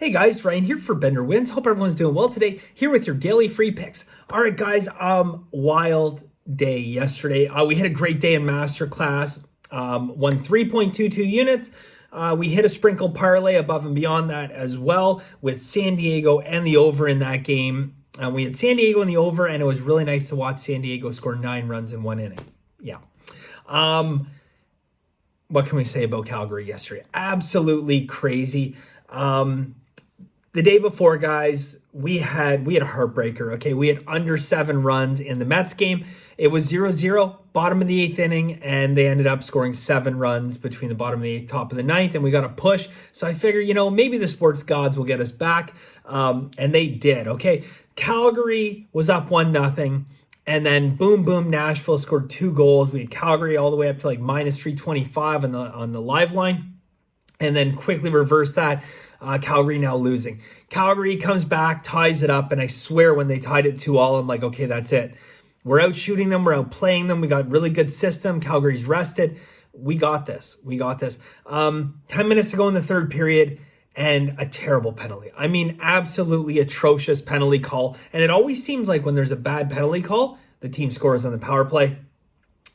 Hey guys, Ryan here for Bender Wins. Hope everyone's doing well today. Here with your daily free picks. All right, guys, wild day yesterday. We had a great day in Masterclass. Won 3.22 units. We hit a sprinkle parlay above and beyond that as well with San Diego and the over in that game. We had San Diego in the over, and it was really nice to watch San Diego score 9 runs in 1 inning. Yeah. What can we say about Calgary yesterday? Absolutely crazy. The day before, guys, we had a heartbreaker, okay? We had under 7 runs in the Mets game. It was 0-0, bottom of the 8th inning, and they ended up scoring 7 runs between the bottom of the 8th, top of the 9th, and we got a push. So I figured, maybe the sports gods will get us back, and they did, okay? Calgary was up 1-0, and then boom, boom, Nashville scored 2 goals. We had Calgary all the way up to like minus 325 on the live line, and then quickly reversed that. Calgary now losing. Calgary comes back, ties it up, and I swear when they tied it 2-2, I'm like, okay, that's it. We're out shooting them. We're out playing them. We got really good system. Calgary's rested. We got this. 10 minutes to go in the third period, and a terrible penalty. I mean, absolutely atrocious penalty call. And it always seems like when there's a bad penalty call, the team scores on the power play.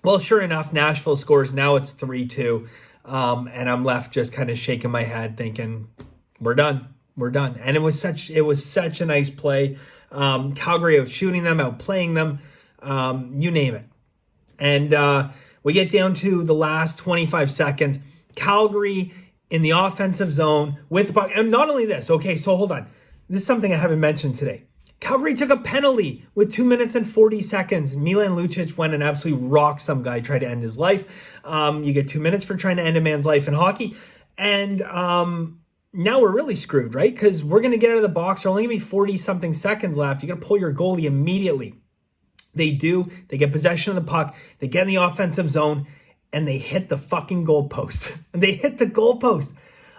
Well, sure enough, Nashville scores. Now it's 3-2. And I'm left just kind of shaking my head thinking, we're done. And it was such a nice play. Calgary out shooting them, out playing them, you name it. And we get down to the last 25 seconds. Calgary in the offensive zone with the puck. And not only this, okay, so hold on. This is something I haven't mentioned today. Calgary took a penalty with 2 minutes and 40 seconds. Milan Lucic went and absolutely rocked some guy, tried to end his life. You get 2 minutes for trying to end a man's life in hockey. And now we're really screwed, right? Because we're going to get out of the box. There's only going to be 40-something seconds left. You're going to pull your goalie immediately. They do. They get possession of the puck. They get in the offensive zone, and they hit the fucking goalpost. They hit the goalpost.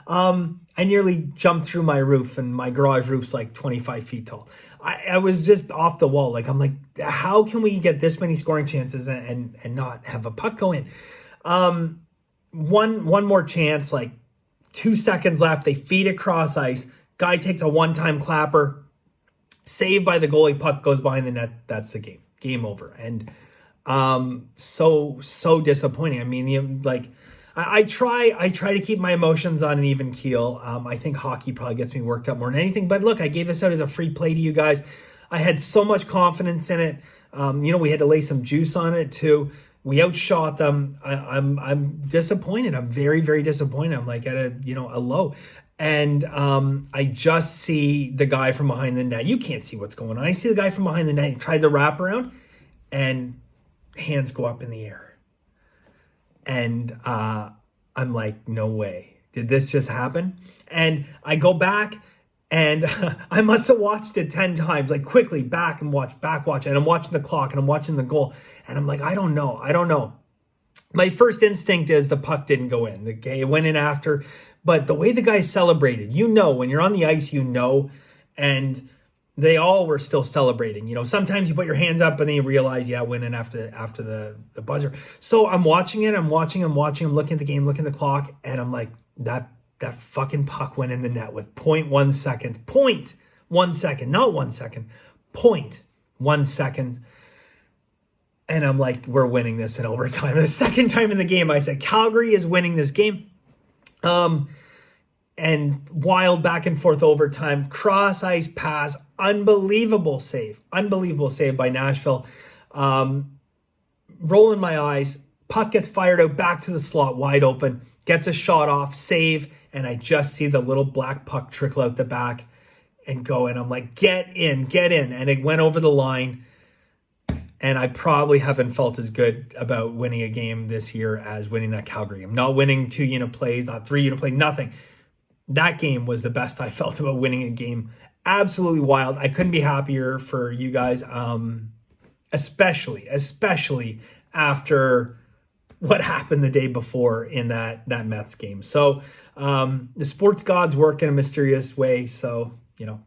I nearly jumped through my roof, and my garage roof's like 25 feet tall. I was just off the wall. I'm like, how can we get this many scoring chances and not have a puck go in? One more chance, 2 seconds left. They feed it cross ice. Guy takes a one-time clapper. Saved by the goalie. Puck goes behind the net. That's the game. Game over. And so disappointing. I mean, I try to keep my emotions on an even keel. I think hockey probably gets me worked up more than anything. But look, I gave this out as a free play to you guys. I had so much confidence in it. We had to lay some juice on it too. We outshot them. I'm disappointed. I'm very, very disappointed. I'm like at a low. And I just see the guy from behind the net. You can't see what's going on. I see the guy from behind the net. He tried the wraparound, and hands go up in the air. And I'm like, no way. Did this just happen? And I go back, and I must have watched it 10 times, quickly back watch. And I'm watching the clock, and I'm watching the goal. And I'm like, I don't know. My first instinct is the puck didn't go in. It went in after. But the way the guy celebrated, when you're on the ice, and they all were still celebrating. Sometimes you put your hands up and then you realize, it went in after the buzzer. So I'm watching it. I'm looking at the game, looking at the clock. And I'm like, that fucking puck went in the net with 0.1 second. 0.1 second, not 1 second. 0.1 second. And I'm like, we're winning this in overtime. The second time in the game, I said, Calgary is winning this game. And wild back and forth overtime, cross ice pass, unbelievable save by Nashville. Rolling my eyes, puck gets fired out back to the slot, wide open, gets a shot off, save, and I just see the little black puck trickle out the back and go, and I'm like, get in, and it went over the line. And I probably haven't felt as good about winning a game this year as winning that Calgary game. Not winning 2-unit plays, not 3-unit plays, nothing. That game was the best I felt about winning a game. Absolutely wild. I couldn't be happier for you guys, especially after what happened the day before in that Mets game. So the sports gods work in a mysterious way. So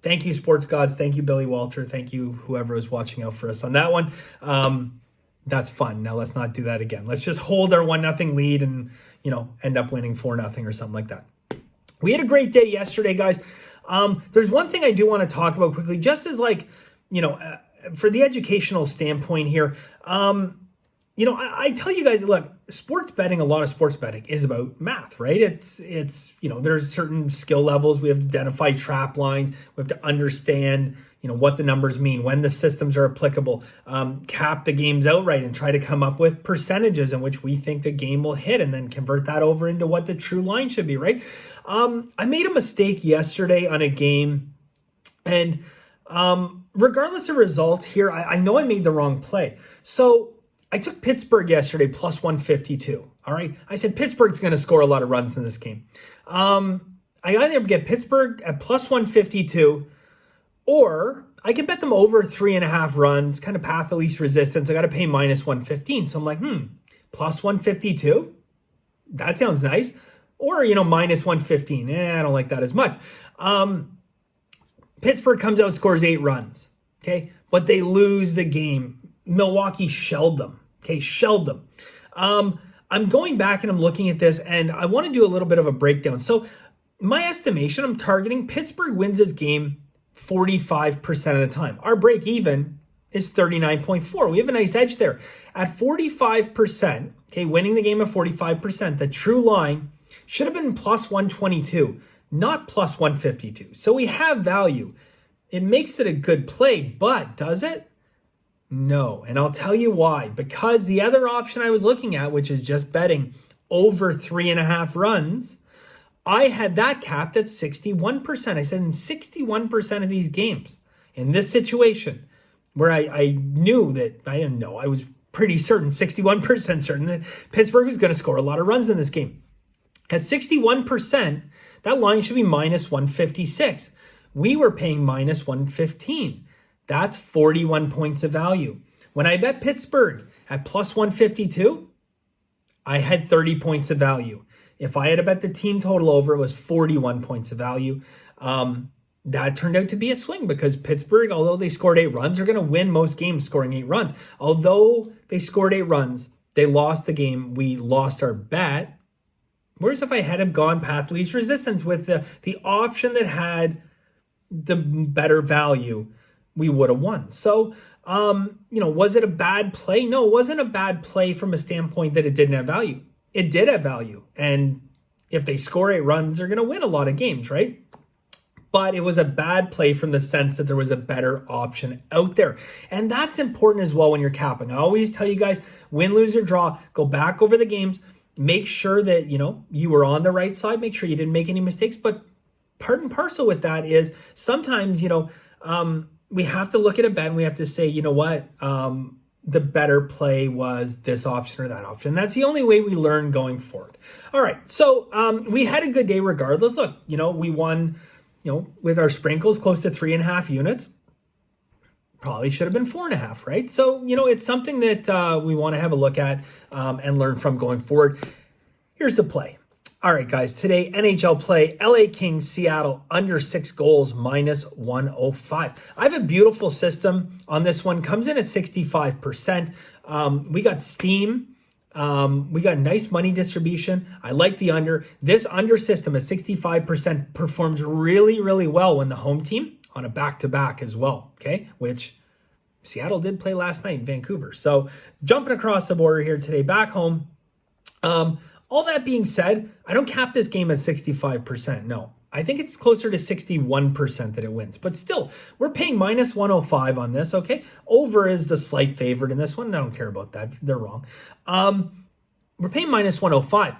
thank you, sports gods. Thank you, Billy Walter. Thank you, whoever was watching out for us on that one. That's fun. Now let's not do that again. Let's just hold our 1-0 lead and, end up winning 4-0 or something like that. We had a great day yesterday, guys. There's one thing I do want to talk about quickly, just as like, for the educational standpoint here. I tell you guys, look, a lot of sports betting is about math, right? It's there's certain skill levels. We have to identify trap lines. We have to understand, what the numbers mean, when the systems are applicable, cap the games outright and try to come up with percentages in which we think the game will hit and then convert that over into what the true line should be, right? I made a mistake yesterday on a game, and regardless of result here, I know I made the wrong play. So I took Pittsburgh yesterday plus 152. All right. I said Pittsburgh's going to score a lot of runs in this game. I either get Pittsburgh at plus 152, or I can bet them over 3.5 runs, kind of path of least resistance. I got to pay minus 115. So I'm like, plus 152? That sounds nice. Or, minus 115. I don't like that as much. Pittsburgh comes out, scores 8 runs. Okay. But they lose the game. Milwaukee shelled them. Okay, shelled them. I'm going back and I'm looking at this, and I want to do a little bit of a breakdown. So my estimation, I'm targeting Pittsburgh wins this game 45% of the time. Our break even is 39.4. We have a nice edge there. At 45%, okay, winning the game at 45%, the true line should have been plus 122, not plus 152. So we have value. It makes it a good play, but does it? No, and I'll tell you why. Because the other option I was looking at, which is just betting over 3.5 runs, I had that capped at 61%. I said in 61% of these games, in this situation, where I knew that, I didn't know, I was pretty certain, 61% certain that Pittsburgh is going to score a lot of runs in this game. At 61%, that line should be minus 156. We were paying minus 115. That's 41 points of value. When I bet Pittsburgh at plus 152, I had 30 points of value. If I had to bet the team total over, it was 41 points of value. That turned out to be a swing because Pittsburgh, although they scored 8 runs, are going to win most games scoring 8 runs. Although they scored 8 runs, they lost the game. We lost our bet. Whereas if I had have gone path least resistance with the option that had the better value, we would have won. So, was it a bad play? No, it wasn't a bad play from a standpoint that it didn't have value. It did have value. And if they score 8 runs, they're going to win a lot of games, right? But it was a bad play from the sense that there was a better option out there. And that's important as well when you're capping. I always tell you guys, win, lose, or draw, go back over the games, make sure that, you were on the right side, make sure you didn't make any mistakes. But part and parcel with that is sometimes, we have to look at a bet and we have to say, the better play was this option or that option. That's the only way we learn going forward. All right. So we had a good day regardless. Look, we won, with our sprinkles close to 3.5 units. Probably should have been 4.5, right? So, it's something that we want to have a look at and learn from going forward. Here's the play. All right, guys, today, NHL play, LA Kings, Seattle, under 6 goals, minus 105. I have a beautiful system on this one. Comes in at 65%. We got steam. We got nice money distribution. I like the under. This under system at 65% performs really, really well when the home team on a back-to-back as well, okay? Which Seattle did play last night in Vancouver. So jumping across the border here today, back home. All that being said, I don't cap this game at 65%. No, I think it's closer to 61% that it wins. But still, we're paying minus 105 on this, okay? Over is the slight favorite in this one. I don't care about that. They're wrong. We're paying minus 105.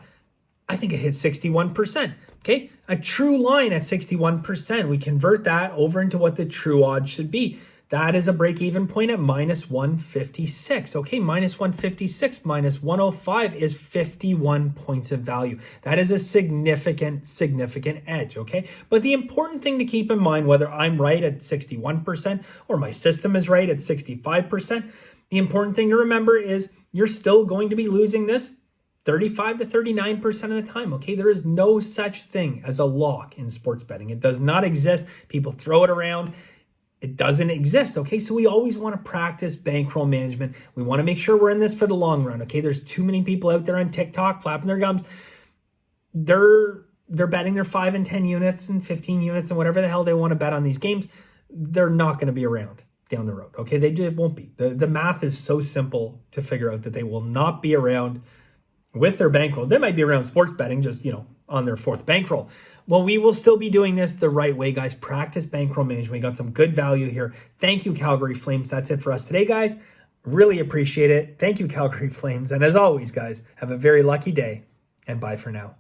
I think it hits 61%, okay? A true line at 61%. We convert that over into what the true odds should be. That is a break-even point at minus 156. Okay, minus 156 minus 105 is 51 points of value. That is a significant edge, okay? But the important thing to keep in mind, whether I'm right at 61% or my system is right at 65%, the important thing to remember is you're still going to be losing this 35 to 39% of the time, okay? There is no such thing as a lock in sports betting. It does not exist. People throw it around. It doesn't exist, okay? So we always want to practice bankroll management. We want to make sure we're in this for the long run, okay? There's too many people out there on TikTok flapping their gums. They're they're betting their 5 and 10 units and 15 units and whatever the hell they want to bet on these games, they're not going to be around down the road. Okay, it won't be. The math is so simple to figure out that they will not be around with their bankroll. They might be around sports betting, just, on their fourth bankroll. Well, we will still be doing this the right way, guys. Practice bankroll management. We got some good value here. Thank you, Calgary Flames. That's it for us today, guys. Really appreciate it. Thank you, Calgary Flames. And as always, guys, have a very lucky day, and bye for now.